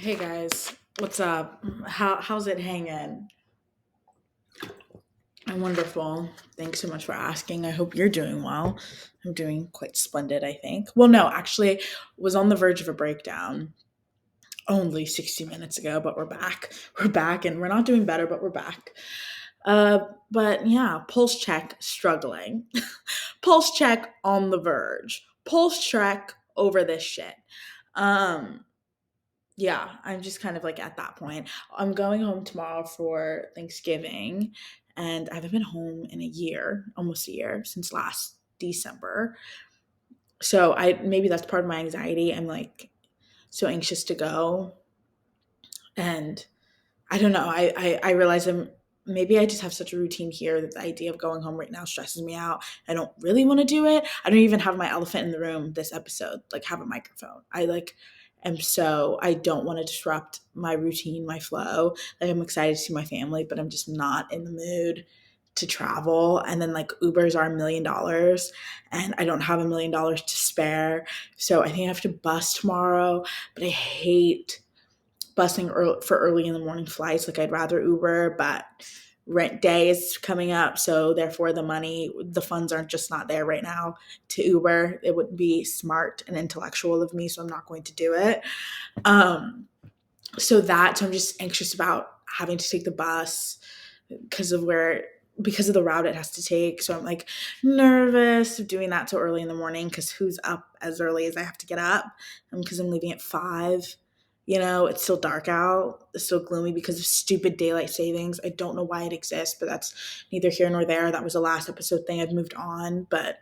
Hey guys, what's up? How's it hanging? I'm wonderful. Thanks so much for asking. I hope you're doing well. I'm doing quite splendid, I think. Well, no, actually was on the verge of a breakdown only 60 minutes ago, but we're back. We're back and we're not doing better, but we're back. Uh but yeah, pulse check struggling. Pulse check on the verge. Pulse check over this shit. Um Yeah, I'm just kind of like at that point. I'm going home tomorrow for Thanksgiving, and I haven't been home in a year, almost a year, since last December. So I maybe that's part of my anxiety. I'm like so anxious to go, and I don't know. I realize maybe I just have such a routine here that the idea of going home right now stresses me out. I don't really want to do it. I don't even have my elephant in the room this episode, like have a microphone. I like am so I don't want to disrupt my routine, my flow. Like I'm excited to see my family, but I'm just not in the mood to travel. And then like Ubers are $1 million and I don't have $1 million to spare. So I think I have to bus tomorrow, but I hate busing for early in the morning flights. Like I'd rather Uber, but rent day is coming up, so therefore the funds aren't just not there right now to Uber. It would be smart and intellectual of me, so I'm not going to do it. Um, so I'm just anxious about having to take the bus because of where because of the route it has to take. So I'm like nervous of doing that so early in the morning because who's up as early as I have to get up? Because I'm leaving at 5. It's still dark out. It's still gloomy because of stupid daylight savings. I don't know why it exists, but that's neither here nor there. That was the last episode thing. I've moved on. But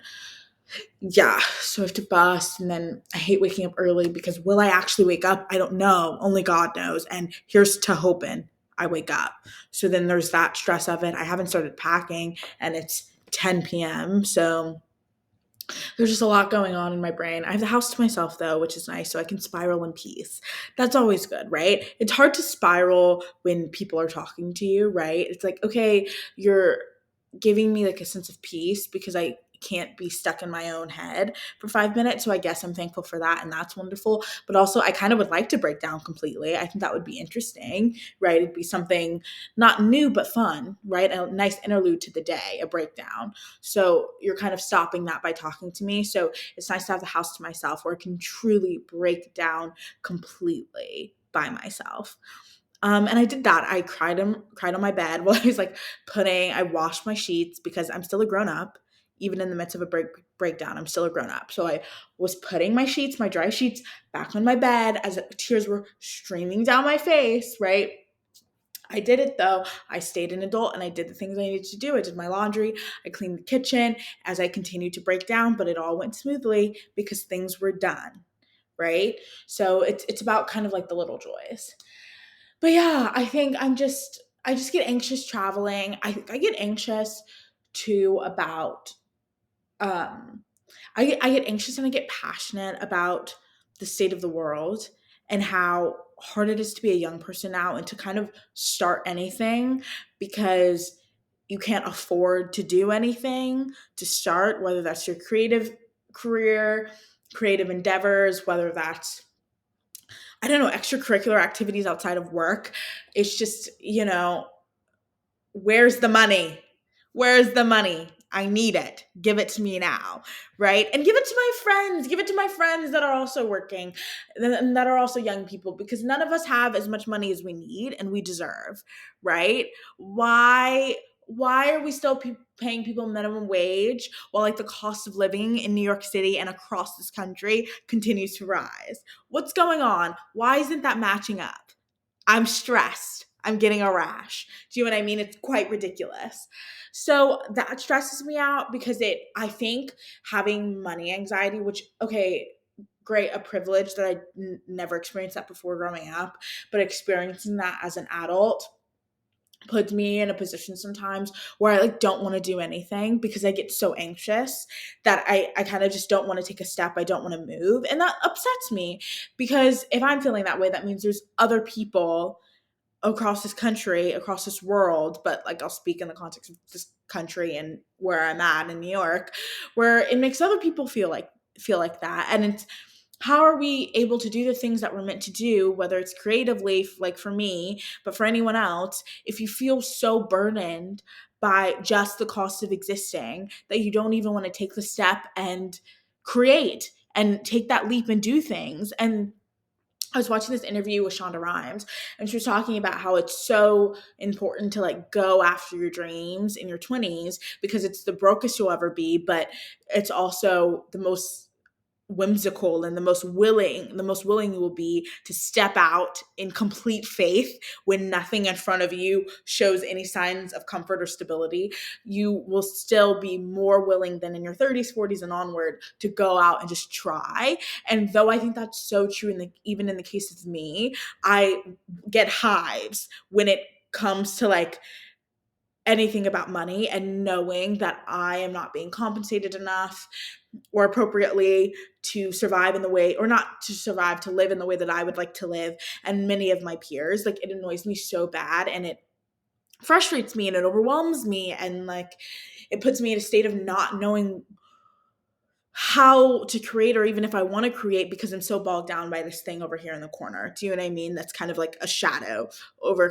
yeah, so I have to bus. And then I hate waking up early because will I actually wake up? I don't know. Only God knows. And here's to hoping I wake up. So then there's that stress of it. I haven't started packing and it's 10 p.m. So there's just a lot going on in my brain. I have the house to myself though, which is nice, so I can spiral in peace. That's always good, right? It's hard to spiral when people are talking to you, right? It's like, okay, you're giving me like a sense of peace because I can't be stuck in my own head for 5 minutes. So I guess I'm thankful for that. And that's wonderful. But also, I kind of would like to break down completely. I think that would be interesting, right? It'd be something not new, but fun, right? A nice interlude to the day, a breakdown. So you're kind of stopping that by talking to me. So it's nice to have the house to myself where I can truly break down completely by myself. And I did that. I cried on my bed while I was like I washed my sheets because I'm still a grown up. Even in the midst of a breakdown, I'm still a grown up. So I was putting my dry sheets, back on my bed as tears were streaming down my face. Right. I did it though. I stayed an adult and I did the things I needed to do. I did my laundry. I cleaned the kitchen as I continued to break down, but it all went smoothly because things were done. Right. So it's about kind of like the little joys. But yeah, I just get anxious traveling. I get anxious too about um I get anxious and I get passionate about the state of the world and how hard it is to be a young person now and to kind of start anything because you can't afford to do anything to start, whether that's your creative career, creative endeavors, whether that's I don't know, extracurricular activities outside of work. It's just, where's the money? Where's the money? I need it. Give it to me now, right? And give it to my friends. Give it to my friends that are also working and that are also young people because none of us have as much money as we need and we deserve, right? Why why are we still paying people minimum wage while like the cost of living in New York City and across this country continues to rise? What's going on? Why isn't that matching up? I'm stressed. I'm getting a rash. Do you know what I mean? It's quite ridiculous. So that stresses me out because I think having money anxiety, which, okay, great, a privilege that never experienced that before growing up, but experiencing that as an adult puts me in a position sometimes where I like don't want to do anything because I get so anxious that I kind of just don't want to take a step. I don't want to move. And that upsets me because if I'm feeling that way, that means there's other people across this country, across this world, but like I'll speak in the context of this country and where I'm at in New York, where it makes other people feel like that. And how are we able to do the things that we're meant to do, whether it's creatively, like for me, but for anyone else, if you feel so burdened by just the cost of existing that you don't even want to take the step and create and take that leap and do things? And I was watching this interview with Shonda Rhimes, and she was talking about how it's so important to like go after your dreams in your 20s because it's the brokest you'll ever be, but it's also the most whimsical and the most willing you will be to step out in complete faith when nothing in front of you shows any signs of comfort or stability. You will still be more willing than in your 30s, 40s, and onward to go out and just try. And though I think that's so true even in the case of me, I get hives when it comes to like anything about money and knowing that I am not being compensated enough or appropriately to survive in the way, or not to survive, to live in the way that I would like to live. And many of my peers, like, it annoys me so bad, and it frustrates me and it overwhelms me, and like it puts me in a state of not knowing how to create, or even if I want to create, because I'm so bogged down by this thing over here in the corner. Do you know what I mean? That's kind of like a shadow over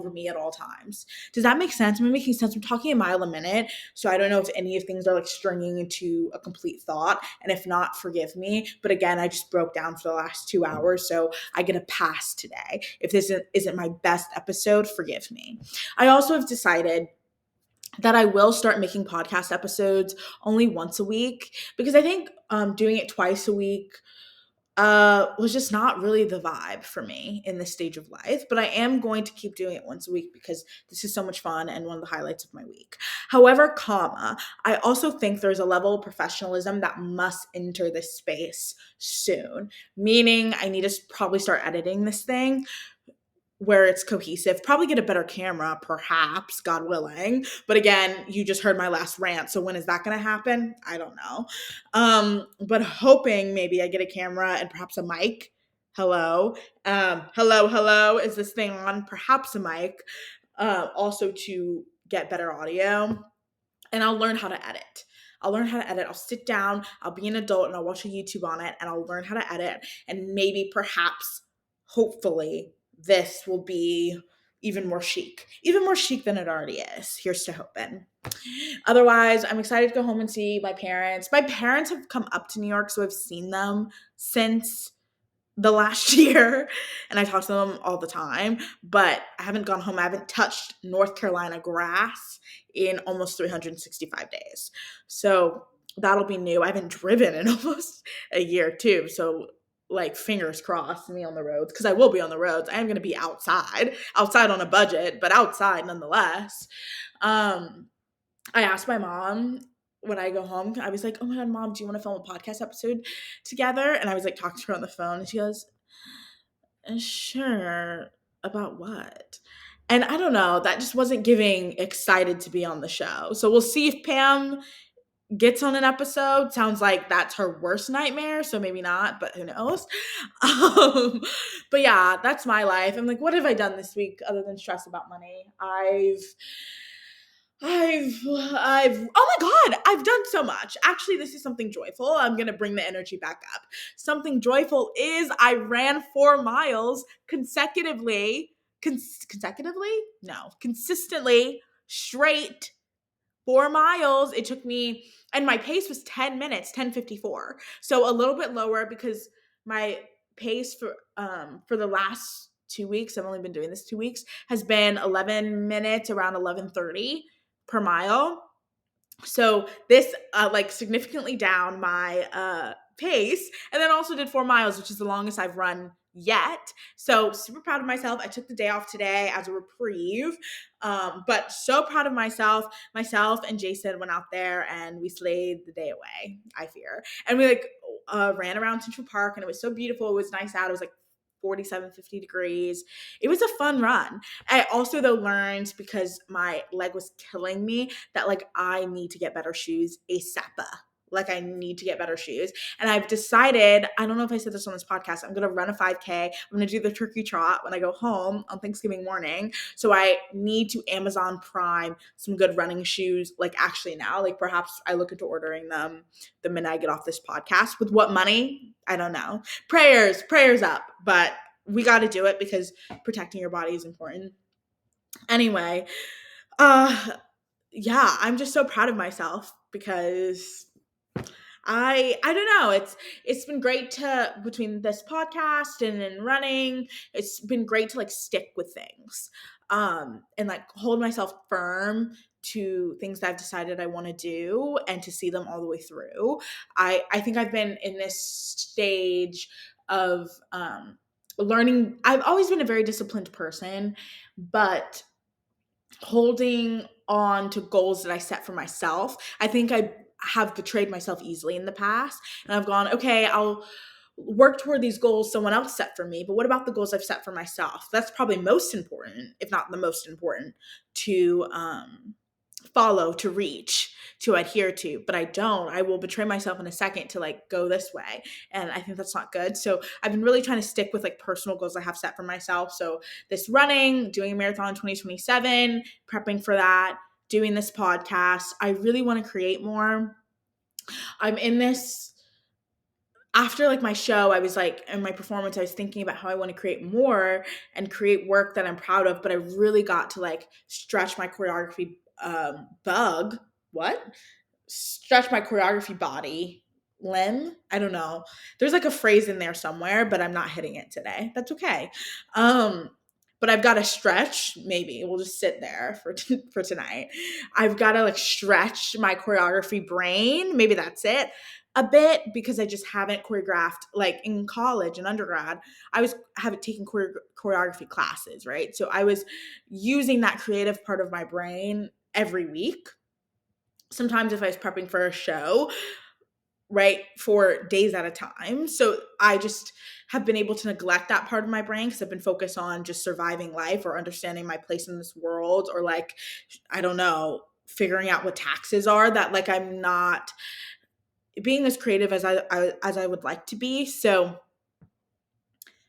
me at all times. Does that make sense? Am I making sense? I'm talking a mile a minute, so I don't know if any of things are like stringing into a complete thought, and if not, forgive me. But again, I just broke down for the last 2 hours, so I get a pass today. If this isn't my best episode, forgive me. I also have decided that I will start making podcast episodes only once a week, because I think doing it twice a week was just not really the vibe for me in this stage of life. But I am going to keep doing it once a week because this is so much fun and one of the highlights of my week. However, I also think there's a level of professionalism that must enter this space soon, meaning I need to probably start editing this thing where it's cohesive, probably get a better camera, perhaps, God willing. But again, you just heard my last rant. So when is that going to happen? I don't know. But hoping maybe I get a camera and perhaps a mic. Hello. Hello. Is this thing on? Perhaps a mic. Also to get better audio. And I'll learn how to edit. I'll sit down, I'll be an adult, and I'll watch a YouTube on it, and I'll learn how to edit. And maybe, perhaps, hopefully, this will be even more chic than it already is. Here's to hoping. Otherwise, I'm excited to go home and see my parents. My parents have come up to New York, so I've seen them since the last year, and I talk to them all the time, but I haven't gone home. I haven't touched North Carolina grass in almost 365 days. So that'll be new. I haven't driven in almost a year too. So like, fingers crossed, me on the roads, because I will be on the roads. I am going to be outside on a budget, but outside nonetheless. I asked my mom when I go home, I was like, oh my God, Mom, do you want to film a podcast episode together? And I was like talking to her on the phone, and she goes, sure, about what? And I don't know, that just wasn't giving excited to be on the show. So we'll see if Pam gets on an episode. Sounds like that's her worst nightmare, so maybe not, but who knows? Um, but yeah, that's my life. I'm like, what have I done this week other than stress about money? Oh my God, I've done so much. Actually, this is something joyful. I'm going to bring the energy back up. Something joyful is I ran 4 miles consistently, straight 4 miles. It took me, and my pace was 10 minutes, 10:54. So a little bit lower, because my pace for the last 2 weeks, I've only been doing this 2 weeks, has been 11 minutes, around 11:30 per mile. So this like significantly down my pace, and then also did 4 miles, which is the longest I've run yet. So super proud of myself. I took the day off today as a reprieve, but so proud of myself. Myself and Jason went out there and we slayed the day away, I fear. And we like ran around Central Park, and it was so beautiful. It was nice out. It was like 47, 50 degrees. It was a fun run. I also, though, learned, because my leg was killing me, that like I need to get better shoes ASAP. Like I need to get better shoes. And I've decided, I don't know if I said this on this podcast, I'm going to run a 5K. I'm going to do the turkey trot when I go home on Thanksgiving morning. So I need to Amazon Prime some good running shoes. Like actually now, like perhaps I look into ordering them the minute I get off this podcast. With what money? I don't know. Prayers up. But we got to do it because protecting your body is important. Anyway, uh yeah, I'm just so proud of myself because I don't know. It's been great to between this podcast and running. It's been great to like stick with things, and like hold myself firm to things that I've decided I want to do and to see them all the way through. I think I've been in this stage of learning. I've always been a very disciplined person, but holding on to goals that I set for myself. I think I have betrayed myself easily in the past. And I've gone, okay, I'll work toward these goals someone else set for me. But what about the goals I've set for myself? That's probably most important, if not the most important, to follow, to reach, to adhere to. But I don't. I will betray myself in a second to like go this way. And I think that's not good. So I've been really trying to stick with like personal goals I have set for myself. So this running, doing a marathon in 2027, prepping for that, doing this podcast. I really want to create more. I'm in this after like my show, I was like in my performance, I was thinking about how I want to create more and create work that I'm proud of, but I really got to like stretch my choreography bug. What? Stretch my choreography body limb. I don't know. There's like a phrase in there somewhere, but I'm not hitting it today. That's okay. Um, but I've got to stretch. Maybe we'll just sit there for for tonight. I've got to like stretch my choreography brain. Maybe that's it a bit because I just haven't choreographed like in college and undergrad. I was haven't taken choreography classes, right? So I was using that creative part of my brain every week. Sometimes if I was prepping for a show, right, for days at a time. So I just have been able to neglect that part of my brain because I've been focused on just surviving life or understanding my place in this world or like, I don't know, figuring out what taxes are that like I'm not being as creative as I would like to be. So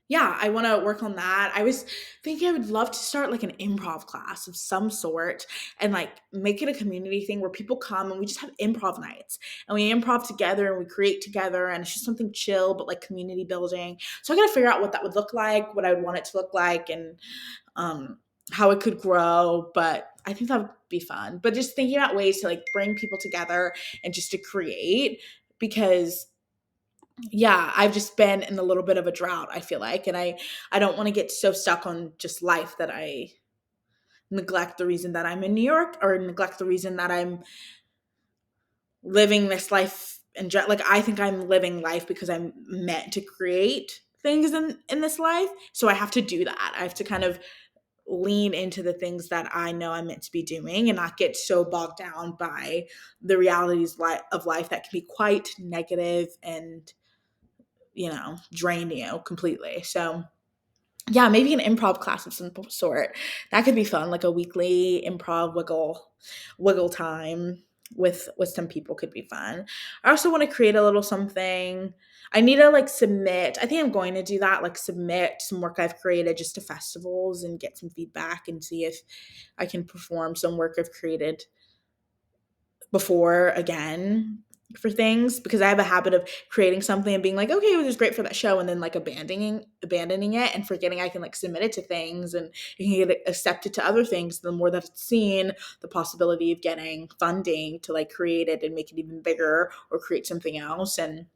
yeah, I want to work on that. I was thinking I would love to start like an improv class of some sort and like make it a community thing where people come and we just have improv nights and we improv together and we create together and it's just something chill but like community building. So I got to figure out what that would look like, what I would want it to look like, and how it could grow. But I think that would be fun. But just thinking about ways to like bring people together and just to create because yeah, I've just been in a little bit of a drought, I feel like, and I don't want to get so stuck on just life that I neglect the reason that I'm in New York or neglect the reason that I'm living this life and like I think I'm living life because I'm meant to create things in this life. So I have to do that. I have to kind of lean into the things that I know I'm meant to be doing and not get so bogged down by the realities of life that can be quite negative and drain you completely. So yeah, maybe an improv class of some sort. That could be fun, like a weekly improv wiggle time with some people could be fun. I also want to create a little something. I need to like submit. I think I'm going to do that, like submit some work I've created just to festivals and get some feedback and see if I can perform some work I've created before again for things because I have a habit of creating something and being like, okay, it was great for that show, and then like abandoning it and forgetting I can like submit it to things and it can get accepted to other things. The more that it's seen, the possibility of getting funding to like create it and make it even bigger or create something else. And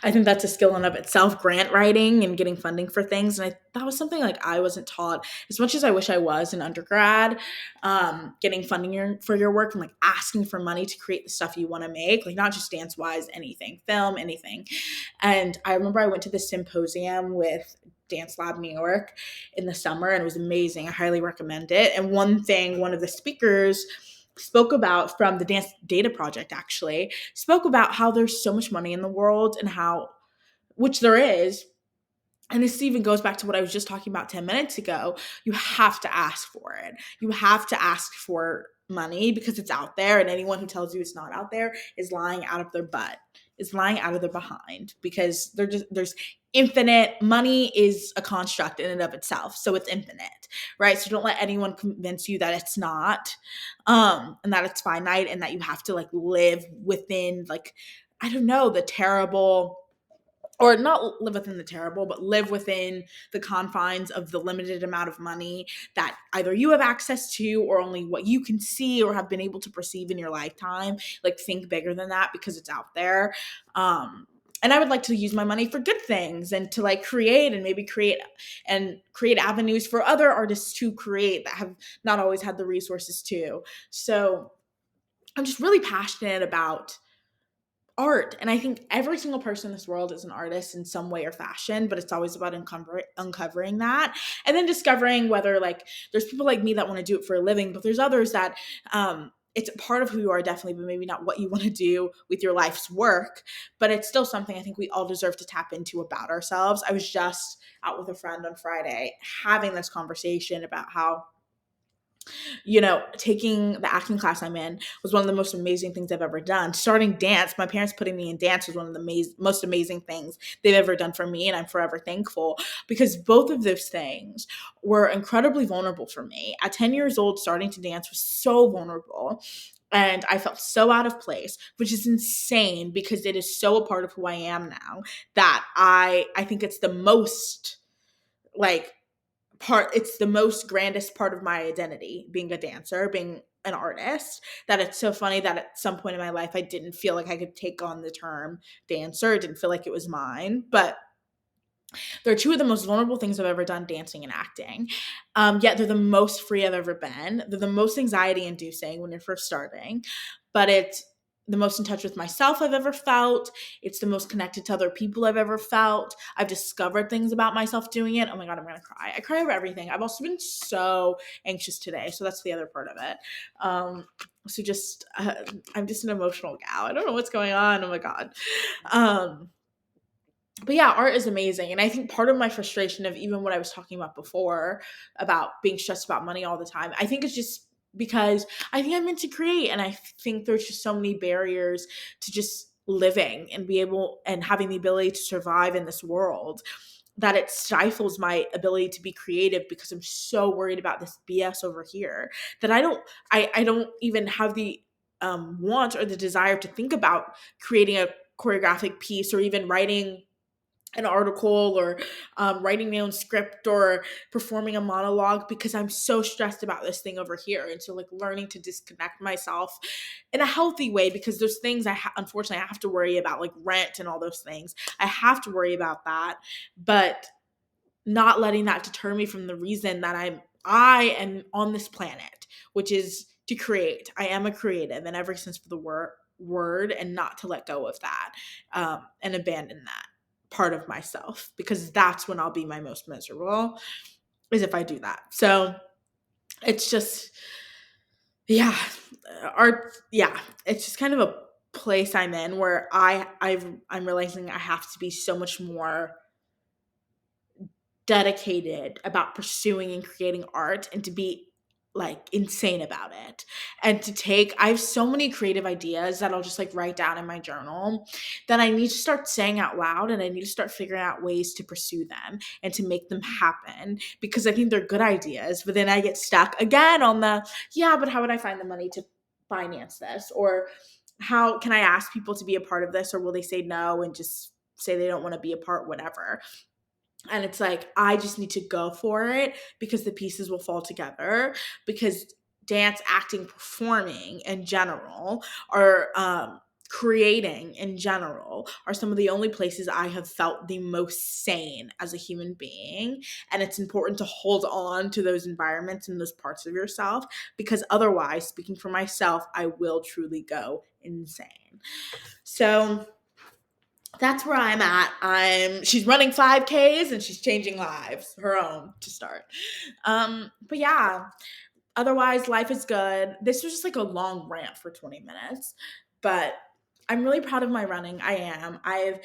I think that's a skill in of itself, grant writing and getting funding for things. And that was something like I wasn't taught as much as I wish I was in undergrad, getting funding for your work and like asking for money to create the stuff you want to make, like not just dance wise, anything, film, anything. And I remember I went to this symposium with Dance Lab New York in the summer and it was amazing. I highly recommend it. And one of the speakers spoke about from the Dance Data Project actually spoke about how there's so much money in the world and how, which there is, and this even goes back to what I was just talking about 10 minutes ago. You have to ask for it. You have to ask for money because it's out there, and anyone who tells you it's not out there is lying out of their butt, is lying out of their behind, because there's infinite money is a construct in and of itself. So it's infinite, right? So don't let anyone convince you that it's not, and that it's finite, and that you have to like live within, like, I don't know, the terrible, or not live within the terrible, but live within the confines of the limited amount of money that either you have access to, or only what you can see or have been able to perceive in your lifetime. Like, think bigger than that because it's out there. And I would like to use my money for good things, and to like create, and maybe create avenues for other artists to create that have not always had the resources to. So I'm just really passionate about art. And I think every single person in this world is an artist in some way or fashion, but it's always about uncovering that, and then discovering whether, like, there's people like me that want to do it for a living, but there's others that it's a part of who you are, definitely, but maybe not what you want to do with your life's work. But it's still something I think we all deserve to tap into about ourselves. I was just out with a friend on Friday having this conversation about how, taking the acting class I'm in was one of the most amazing things I've ever done. Starting dance, my parents putting me in dance was one of the most amazing things they've ever done for me. And I'm forever thankful, because both of those things were incredibly vulnerable for me. At 10 years old, starting to dance was so vulnerable. And I felt so out of place, which is insane because it is so a part of who I am now, that I think it's the most, like, it's the most grandest part of my identity, being a dancer, being an artist, that it's so funny that at some point in my life I didn't feel like I could take on the term dancer. It didn't feel like it was mine. But they're two of the most vulnerable things I've ever done, dancing and acting. Yet they're the most free I've ever been. They're the most anxiety inducing when you're first starting, but it's the most in touch with myself I've ever felt. It's the most connected to other people I've ever felt. I've discovered things about myself doing it. Oh my God, I'm going to cry. I cry over everything. I've also been so anxious today. So that's the other part of it. So just, I'm just an emotional gal. I don't know what's going on. Oh my God. But yeah, art is amazing. And I think part of my frustration of even what I was talking about before, about being stressed about money all the time, I think it's just because I think I'm meant to create. And I think there's just so many barriers to just living and be able and having the ability to survive in this world, that it stifles my ability to be creative, because I'm so worried about this BS over here that I don't even have the want or the desire to think about creating a choreographic piece, or even writing an article, or writing my own script, or performing a monologue, because I'm so stressed about this thing over here. And so, like, learning to disconnect myself in a healthy way, because there's things unfortunately I have to worry about, like rent and all those things. I have to worry about that, but not letting that deter me from the reason that I am on this planet, which is to create. I am a creative in every sense of the word, and not to let go of that, and abandon that part of myself, because that's when I'll be my most miserable, is if I do that. So it's just, yeah, art, yeah, it's just kind of a place I'm in where I'm realizing I have to be so much more dedicated about pursuing and creating art, and to be like insane about it, and I have so many creative ideas that I'll just like write down in my journal, that I need to start saying out loud, and I need to start figuring out ways to pursue them and to make them happen, because I think they're good ideas, but then I get stuck again on the, yeah, but how would I find the money to finance this, or how can I ask people to be a part of this, or will they say no and just say they don't want to be a part, whatever. And it's like, I just need to go for it, because the pieces will fall together, because dance, acting, performing in general, or creating in general, are some of the only places I have felt the most sane as a human being. And it's important to hold on to those environments and those parts of yourself, because otherwise, speaking for myself, I will truly go insane. So that's where I'm at. She's running 5Ks and she's changing lives, her own, to start. But yeah, otherwise life is good. This was just like a long rant for 20 minutes, but I'm really proud of my running. I am. I've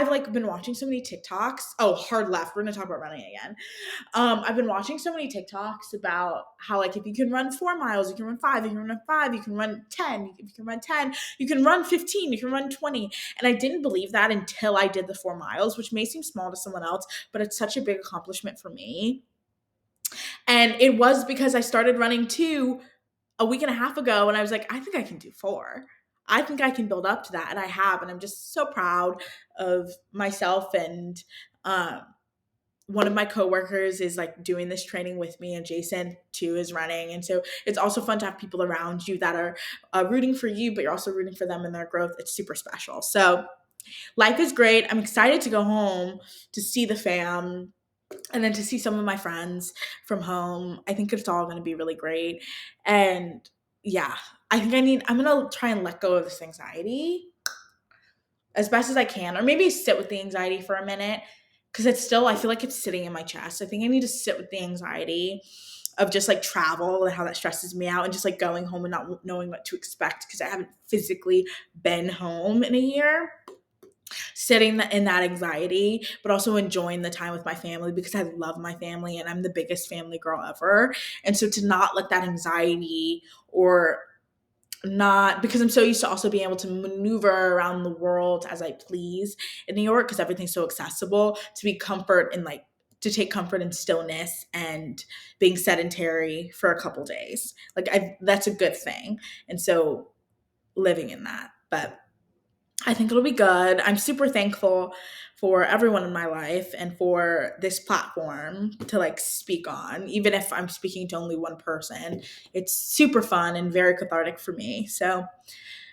like been watching so many TikToks. Oh, hard left. We're gonna talk about running again. I've been watching so many TikToks about how like if you can run 4 miles, you can run five, you can run five, you can run 10, if you can run 10, you can run 15, you can run 20. And I didn't believe that until I did the 4 miles, which may seem small to someone else, but it's such a big accomplishment for me. And it was because I started running two a week and a half ago and I was like, I think I can do four. I think I can build up to that. And I have. And I'm just so proud of myself. And um, one of my coworkers is like doing this training with me, and Jason too is running. And so it's also fun to have people around you that are rooting for you, but you're also rooting for them in their growth. It's super special. So life is great. I'm excited to go home to see the fam and then to see some of my friends from home. I think it's all going to be really great. And yeah, I'm going to try and let go of this anxiety as best as I can, or maybe sit with the anxiety for a minute, because it's still, I feel like it's sitting in my chest. I think I need to sit with the anxiety of just like travel and how that stresses me out, and just like going home and not knowing what to expect because I haven't physically been home in a year, sitting in that anxiety, but also enjoying the time with my family because I love my family and I'm the biggest family girl ever. And so to not let that anxiety, or not, because I'm so used to also being able to maneuver around the world as I please in New York because everything's so accessible, to be comfort in like to take comfort in stillness and being sedentary for a couple days. Like that's a good thing. And so living in that. But I think it'll be good. I'm super thankful for everyone in my life and for this platform to like speak on, even if I'm speaking to only one person. It's super fun and very cathartic for me. So,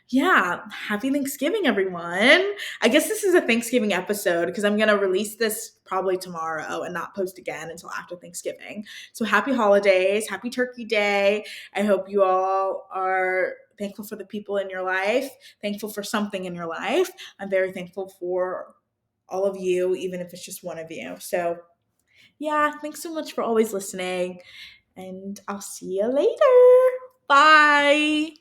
yeah, happy Thanksgiving, everyone. I guess this is a Thanksgiving episode because I'm going to release this probably tomorrow and not post again until after Thanksgiving. So, happy holidays, happy Turkey Day. I hope you all are thankful for the people in your life, thankful for something in your life. I'm very thankful for all of you, even if it's just one of you. So, yeah, thanks so much for always listening, and I'll see you later. Bye.